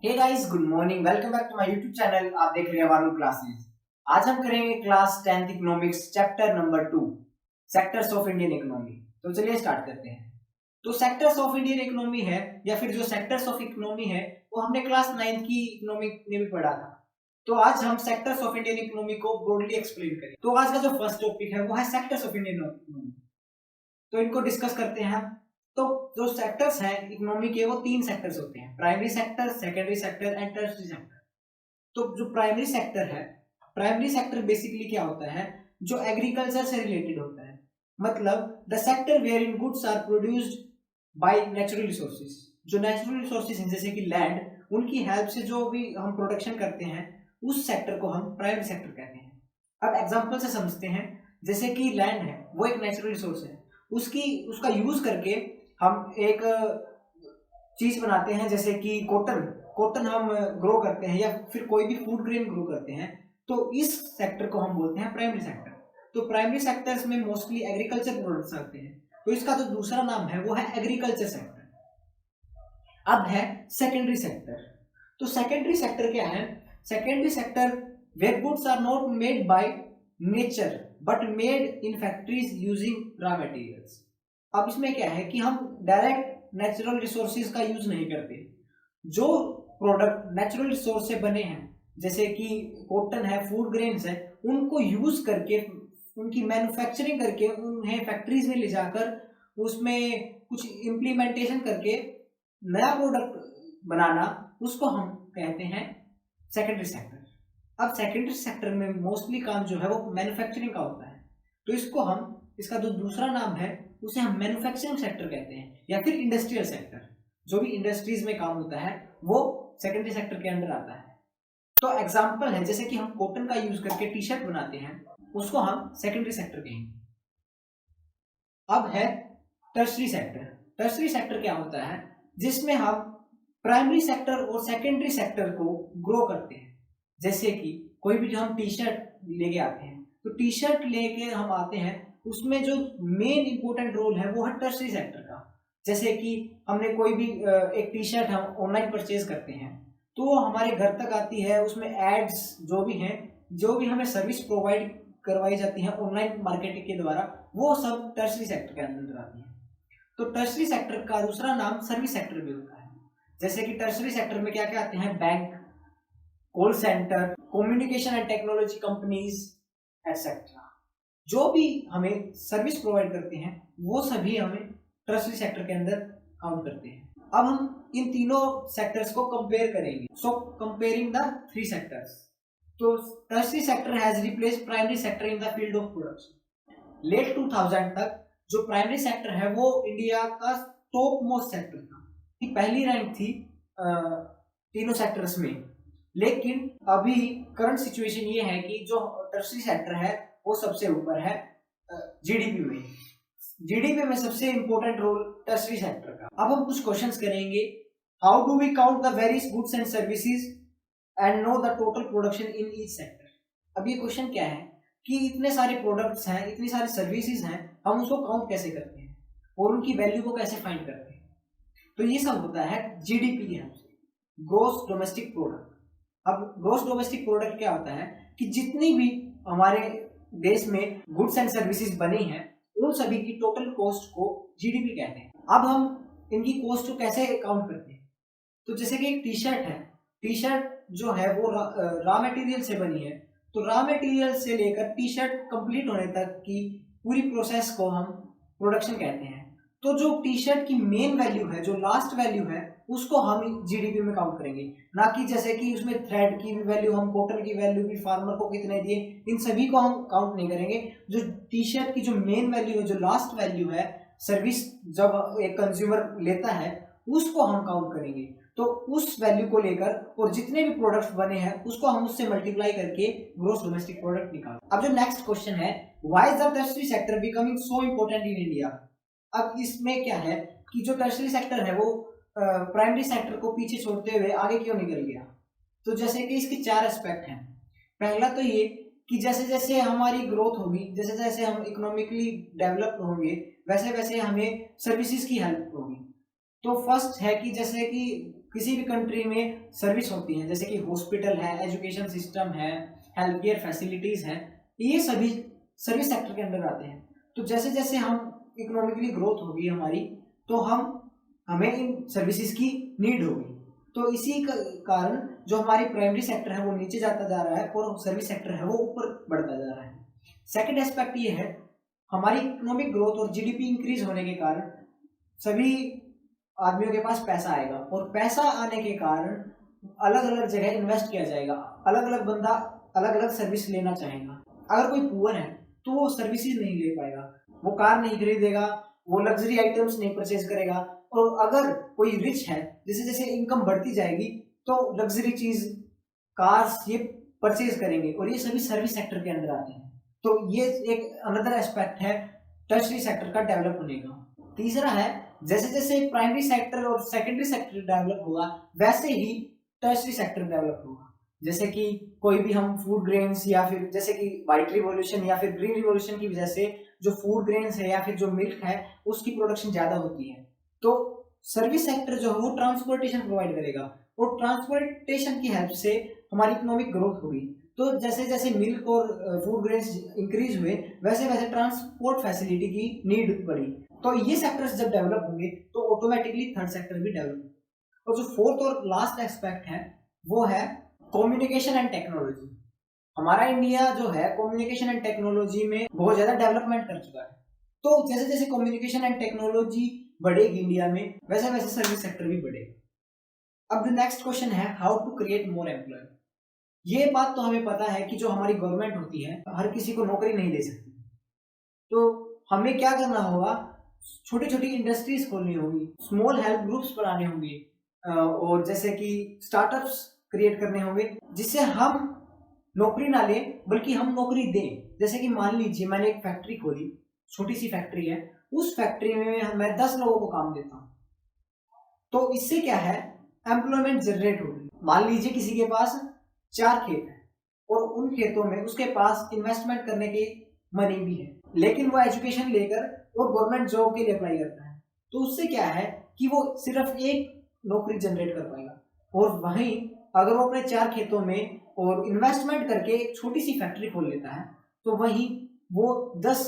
Hey guys, good morning. Welcome back to my YouTube channel. आप देख रहे हैं वारुण क्लासेस। आज हम करेंगे class 10th economics chapter number 2, sectors of Indian economy. तो चलिए स्टार्ट करते हैं। तो सेक्टर्स ऑफ इंडियन इकोनॉमी है या फिर जो सेक्टर्स ऑफ इकोनॉमी है वो हमने क्लास 9th की इकोनॉमी में भी पढ़ा था। तो आज हम सेक्टर्स ऑफ इंडियन इकोनॉमी को ब्रॉडली एक्सप्लेन करेंगे। तो आज का जो फर्स्ट टॉपिक है वो है सेक्टर्स ऑफ इंडियन इकोनॉमी। तो इनको डिस्कस करते हैं। तो जो सेक्टर्स हैं इकोनॉमी के वो 3 सेक्टर्स होते हैं: primary sector, secondary sector and tertiary sector. तो जो प्राइमरी सेक्टर है, प्राइमरी सेक्टर बेसिकली क्या होता है, जो एग्रीकल्चर से रिलेटेड होता है। मतलब the sector wherein goods are produced by natural resources. जो नेचुरल रिसोर्सेज हैं जैसे कि लैंड, उनकी हेल्प से जो भी हम प्रोडक्शन करते हैं उस सेक्टर को हम प्राइमरी सेक्टर कहते हैं। अब एग्जांपल से समझते हैं। जैसे कि लैंड है वो एक नेचुरल रिसोर्स है, उसका यूज करके हम एक चीज बनाते हैं जैसे कि कॉटन हम ग्रो करते हैं या फिर कोई भी फूड ग्रेन ग्रो करते हैं। तो इस सेक्टर को हम बोलते हैं प्राइमरी सेक्टर। तो प्राइमरी सेक्टर्स में मोस्टली एग्रीकल्चर प्रोडक्ट्स आते हैं। तो इसका जो दूसरा नाम है वो है एग्रीकल्चर सेक्टर। अब है सेकेंडरी सेक्टर। तो सेकेंडरी सेक्टर क्या है? Secondary sector where goods are not made by nature but made in factories using raw materials. अब इसमें क्या है कि हम डायरेक्ट नेचुरल रिसोर्सेज का यूज नहीं करते। जो प्रोडक्ट नेचुरल रिसोर्स से बने हैं जैसे कि कॉटन है, फूड ग्रेन्स है, उनको यूज करके उनकी मैन्युफैक्चरिंग करके उन्हें फैक्ट्रीज में ले जाकर उसमें कुछ इम्प्लीमेंटेशन करके नया प्रोडक्ट बनाना, उसको हम कहते हैं सेकेंडरी सेक्टर। अब सेकेंडरी सेक्टर में मोस्टली काम जो है वो मैन्युफैक्चरिंग का होता है। तो इसका जो दूसरा नाम है उसे हम मैन्युफैक्चरिंग सेक्टर कहते हैं या फिर इंडस्ट्रियल सेक्टर। जो भी इंडस्ट्रीज में काम होता है वो सेकेंडरी सेक्टर के अंदर आता है। तो एग्जांपल है जैसे कि हम कॉटन का यूज करके टी शर्ट बनाते हैं, उसको हम सेकेंडरी सेक्टर कहेंगे। अब है टर्शरी सेक्टर। टर्शरी सेक्टर क्या होता है? जिसमें हम प्राइमरी सेक्टर और सेकेंडरी सेक्टर को ग्रो करते हैं। जैसे कि कोई भी जो हम टी शर्ट लेके आते हैं, तो टी शर्ट लेके हम आते हैं, उसमें जो मेन इंपॉर्टेंट रोल है वो है टर्शरी सेक्टर का। जैसे कि हमने कोई भी एक टी शर्ट हम ऑनलाइन परचेज करते हैं तो वो हमारे घर तक आती है, उसमें एड्स जो भी हैं, जो भी हमें सर्विस प्रोवाइड करवाई जाती है ऑनलाइन मार्केटिंग के द्वारा, वो सब टर्शरी सेक्टर के अंदर आती है। तो टर्शरी सेक्टर का दूसरा नाम सर्विस सेक्टर भी होता है। जैसे कि टर्शरी सेक्टर में क्या क्या आते हैं? Bank, call centre, communication and technology companies etcetera. जो भी हमें सर्विस प्रोवाइड करते हैं वो सभी हमें टर्शरी सेक्टर के अंदर काउंट करते हैं। अब हम इन तीनों सेक्टर्स को कंपेयर करेंगे। So comparing the 3 sectors. तो tertiary sector has replaced primary sector in the field of production. Late 2000 तक जो प्राइमरी सेक्टर है वो इंडिया का टॉप मोस्ट सेक्टर था। पहली रैंक थी तीनों सेक्टर्स में। लेकिन अभी करंट सिचुएशन ये है कि जो टर्शरी सेक्टर है वो सबसे ऊपर है जीडीपी में। जीडीपी में सबसे इंपॉर्टेंट रोल टर्शरी सेक्टर का। अब हम कुछ क्वेश्चंस करेंगे। How do we count the various goods and services and know the total production in each sector. अब ये क्वेश्चन क्या है कि इतने सारे प्रोडक्ट्स हैं, इतनी सारी सर्विसेज हैं, हम उसको काउंट कैसे करते हैं और उनकी वैल्यू को कैसे फाइंड करते हैं? तो ये सब होता है जीडीपी के हेल्प से, ग्रॉस डोमेस्टिक प्रोडक्ट। अब ग्रॉस डोमेस्टिक प्रोडक्ट क्या होता है कि जितनी भी हमारे देश में गुड्स एंड सर्विसेज बनी हैं उन सभी की टोटल कॉस्ट को जीडीपी कहते हैं। अब हम इनकी कॉस्ट को कैसे काउंट करते हैं? तो जैसे कि एक टी शर्ट है, टी शर्ट जो है वो रॉ मटेरियल से बनी है। तो रॉ मटेरियल से लेकर टी शर्ट कंप्लीट होने तक की पूरी प्रोसेस को हम प्रोडक्शन कहते हैं। तो जो टी शर्ट की मेन वैल्यू है, जो लास्ट वैल्यू है, उसको हम जीडीपी में काउंट करेंगे। ना कि जैसे कि उसमें थ्रेड की भी वैल्यू, हम कॉटन की वैल्यू भी, फार्मर को कितने दिए, इन सभी को हम काउंट नहीं करेंगे। जो टी शर्ट की जो मेन वैल्यू है, जो लास्ट वैल्यू है, सर्विस जब एक कंज्यूमर लेता है उसको हम काउंट करेंगे। तो उस वैल्यू को लेकर और जितने भी प्रोडक्ट्स बने हैं उसको हम उससे मल्टीप्लाई करके ग्रॉस डोमेस्टिक प्रोडक्ट निकाल। अब जो नेक्स्ट क्वेश्चन है, why is the tertiary sector becoming so important in India. अब इसमें क्या है कि जो टर्शरी सेक्टर है वो प्राइमरी सेक्टर को पीछे छोड़ते हुए आगे क्यों निकल गया? तो जैसे कि इसके 4 एस्पेक्ट हैं। पहला तो ये कि जैसे जैसे हमारी ग्रोथ होगी, जैसे जैसे हम इकोनॉमिकली डेवलप होंगे, वैसे वैसे हमें सर्विसेज की हेल्प होगी। तो फर्स्ट है कि जैसे कि किसी भी कंट्री में सर्विस होती है, जैसे कि हॉस्पिटल है, एजुकेशन सिस्टम है, हेल्थ केयर फैसिलिटीज है, ये सभी सर्विस सेक्टर के अंडर आते हैं। तो जैसे जैसे हम इकोनॉमिकली ग्रोथ होगी हमारी, तो हमें इन सर्विसेज की नीड होगी। तो इसी कारण जो हमारी प्राइमरी सेक्टर है वो नीचे जाता जा रहा है और सर्विस सेक्टर है वो ऊपर बढ़ता जा रहा है। सेकंड एस्पेक्ट ये है, हमारी इकोनॉमिक ग्रोथ और जीडीपी इंक्रीज होने के कारण सभी आदमियों के पास पैसा आएगा, और पैसा आने के कारण अलग अलग जगह इन्वेस्ट किया जाएगा, अलग अलग बंदा अलग अलग सर्विस लेना चाहेगा। अगर कोई पुअर है तो वो सर्विसेज नहीं ले पाएगा, वो कार नहीं खरीदेगा, वो लग्जरी आइटम्स नहीं परचेज करेगा। और अगर कोई रिच है, जैसे जैसे इनकम बढ़ती जाएगी तो लग्जरी चीज, कार्स ये परचेज करेंगे, और ये सभी सर्विस सेक्टर के अंदर आते हैं। तो ये एक अनदर एस्पेक्ट है टर्शरी सेक्टर का डेवलप होने का। तीसरा है, जैसे जैसे प्राइमरी सेक्टर और सेकेंडरी सेक्टर डेवलप होगा वैसे ही टर्शरी सेक्टर डेवलप होगा। जैसे कि कोई भी हम फूड ग्रेन्स, या फिर जैसे कि व्हाइट रिवॉल्यूशन या फिर ग्रीन रिवॉल्यूशन की वजह से जो फूड ग्रेन्स है या फिर जो मिल्क है उसकी प्रोडक्शन ज्यादा होती है, तो सर्विस सेक्टर जो है वो ट्रांसपोर्टेशन प्रोवाइड करेगा, और ट्रांसपोर्टेशन की हेल्प से हमारी इकोनॉमिक ग्रोथ होगी। तो जैसे जैसे मिल्क और फूड ग्रेन्स इंक्रीज हुए वैसे वैसे ट्रांसपोर्ट फैसिलिटी की नीड बढ़ी। तो ये सेक्टर्स जब डेवलप होंगे तो ऑटोमेटिकली थर्ड सेक्टर भी डेवलप। और जो फोर्थ और लास्ट एस्पेक्ट है वो है कम्युनिकेशन एंड टेक्नोलॉजी। हमारा इंडिया जो है कम्युनिकेशन एंड टेक्नोलॉजी में बहुत ज्यादा डेवलपमेंट कर चुका है। तो जैसे जैसे कम्युनिकेशन एंड टेक्नोलॉजी बढ़ेगी इंडिया में, वैसे वैसे सर्विस सेक्टर भी बढ़ेगा। अब जो नेक्स्ट क्वेश्चन है, how to create more employ. ये बात तो हमें पता है कि जो हमारी गवर्नमेंट होती है हर किसी को नौकरी नहीं दे सकती, तो हमें क्या करना होगा, छोटी छोटी इंडस्ट्रीज खोलनी होगी, स्मॉल हेल्प ग्रुप्स बनाने होंगे, और जैसे कि स्टार्टअप्स क्रिएट करने होंगे, जिससे हम नौकरी ना लें बल्कि हम नौकरी दें। जैसे कि मान लीजिए मैंने एक फैक्ट्री खोली, छोटी सी फैक्ट्री है, उस फैक्ट्री में मैं 10 लोगों को काम देता हूँ, तो इससे क्या है, एम्प्लॉयमेंट जनरेट होगी। मान लीजिए किसी के पास 4 खेत है और उन खेतों में उसके पास इन्वेस्टमेंट करने की मनी भी है, लेकिन वो एजुकेशन लेकर और गवर्नमेंट जॉब के लिए अप्लाई करता है, तो उससे क्या है कि वो सिर्फ एक नौकरी जनरेट कर पाएगा। और वहीं अगर वो अपने 4 खेतों में और इन्वेस्टमेंट करके एक छोटी सी फैक्ट्री खोल लेता है, तो वहीं वो 10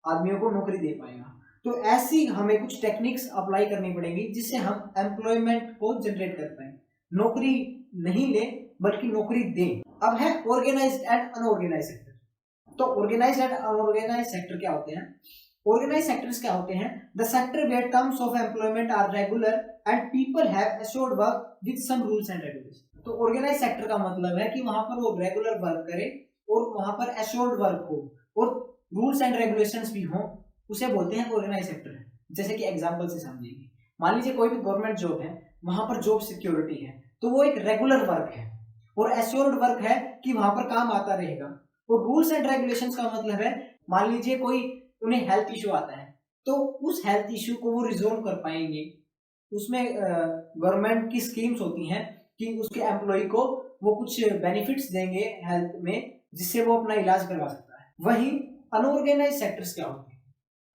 आदमियों को नौकरी दे पाएगा। तो ऐसी हमें कुछ टेक्निक्स अप्लाई करनी पड़ेंगी जिससे हम एम्प्लॉयमेंट को जनरेट कर पाए, नौकरी नहीं ले बल्कि नौकरी दें। अब है ऑर्गेनाइज्ड एंड अनऑर्गेनाइज्ड सेक्टर। तो ऑर्गेनाइज्ड एंड अनऑर्गेनाइज्ड सेक्टर क्या होते हैं? ऑर्गेनाइज्ड सेक्टर्स क्या होते हैं? The sector where terms of employment are regular and people have assured work with some rules and regulations. तो ऑर्गेनाइज्ड सेक्टर का मतलब है कि वहां पर वो रेगुलर वर्क करे और वहां पर एश्योर्ड वर्क हो और रूल्स एंड रेगुलेशंस भी हो, उसे बोलते हैं ऑर्गेनाइज्ड सेक्टर है। जैसे कि एग्जांपल से समझिए, मान लीजिए कोई भी गवर्नमेंट जॉब है, वहां पर जॉब सिक्योरिटी है, तो वो एक रेगुलर वर्क है, और एश्योर्ड वर्क है कि वहां पर काम आता रहेगा। और रूल्स एंड रेगुलेशंस का मतलब है, मान लीजिए कोई उन्हें हेल्थ इशू आता है, तो उस हेल्थ इशू को वो रिजोल्व कर पाएंगे। उसमें गवर्नमेंट की स्कीम्स होती हैं कि उसके एम्प्लॉय को वो कुछ बेनिफिट्स देंगे हेल्थ में, जिससे वो अपना इलाज करवा सकता है। वहीं अनऑर्गेनाइज्ड सेक्टर्स क्या होते हैं?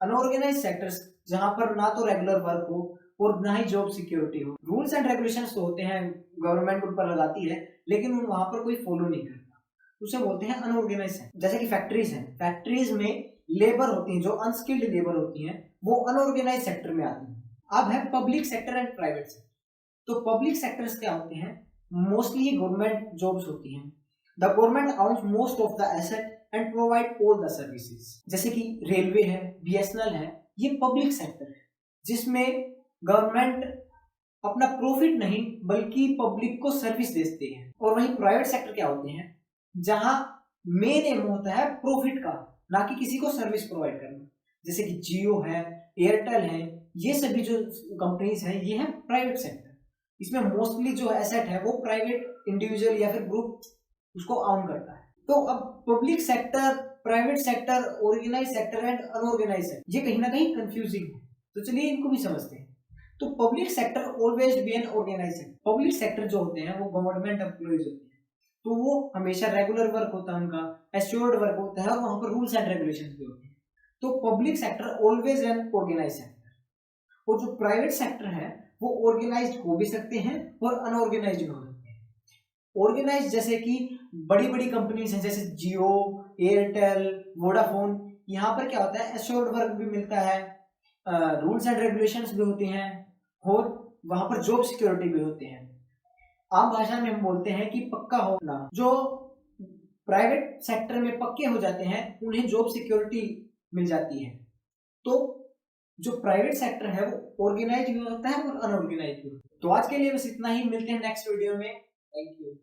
अनऑर्गेनाइज्ड सेक्टर्स जहां पर ना तो रेगुलर वर्क हो और ना ही जॉब सिक्योरिटी हो। रूल्स एंड रेगुलेशंस तो होते हैं, गवर्नमेंट उन पर लगाती है, लेकिन वहां पर कोई फॉलो नहीं करता, उसे बोलते हैं अनऑर्गेनाइज्ड सेक्टर। जैसे कि फैक्ट्रीज हैं, फैक्ट्रीज में लेबर होती है, जो अनस्किल्ड लेबर होती है, वो अनऑर्गेनाइज्ड सेक्टर में आती है। अब है public sector and private sector. तो पब्लिक सेक्टर्स क्या होते हैं? मोस्टली गवर्नमेंट जॉब्स होती हैं। The government owns most of the asset and provide all the services. जैसे कि रेलवे है, बीएसएनएल है, ये पब्लिक सेक्टर है जिसमें गवर्नमेंट अपना प्रॉफिट नहीं बल्कि पब्लिक को सर्विस देते हैं। और वहीं प्राइवेट सेक्टर क्या होते हैं? जहां मेन एम होता है प्रॉफिट का, ना कि किसी को सर्विस प्रोवाइड करना। जैसे कि जियो है, एयरटेल है, ये सभी जो कंपनीज हैं ये है प्राइवेट सेक्टर। इसमें मोस्टली जो एसेट है वो प्राइवेट इंडिविजुअल या फिर ग्रुप उसको ऑन करता है। तो अब public sector, private sector, organised sector and unorganised sector, ये कहीं ना कहीं कंफ्यूजिंग है, तो चलिए इनको भी समझते हैं। तो public sector always be an organised sector. Public sector जो होते हैं वो गवर्नमेंट एम्प्लॉइज होते हैं, तो वो हमेशा रेगुलर वर्क होता है उनका, एश्योर्ड वर्क होता है, और वहां पर रूल्स एंड रेगुलेशंस भी होते हैं। तो public sector always an organised sector. और जो प्राइवेट सेक्टर है वो ऑर्गेनाइज्ड हो भी सकते हैं और अनऑर्गेनाइज्ड भी हो सकते हैं। ऑर्गेनाइज्ड जैसे कि बड़ी बड़ी कंपनीज हैं जैसे जियो, एयरटेल, वोडाफोन, यहाँ पर क्या होता है एश्योर्ड वर्क भी मिलता है, रूल्स एंड रेगुलेशंस भी होते हैं और वहां पर जॉब सिक्योरिटी भी होते हैं। आम भाषा में हम बोलते हैं कि पक्का होना। जो प्राइवेट सेक्टर में पक्के हो जाते हैं उन्हें जॉब सिक्योरिटी मिल जाती है। तो जो प्राइवेट सेक्टर है वो ऑर्गेनाइज भी होता है और अनऑर्गेनाइज भी होता है। तो आज के लिए बस इतना ही, मिलते हैं नेक्स्ट वीडियो में। Thank you.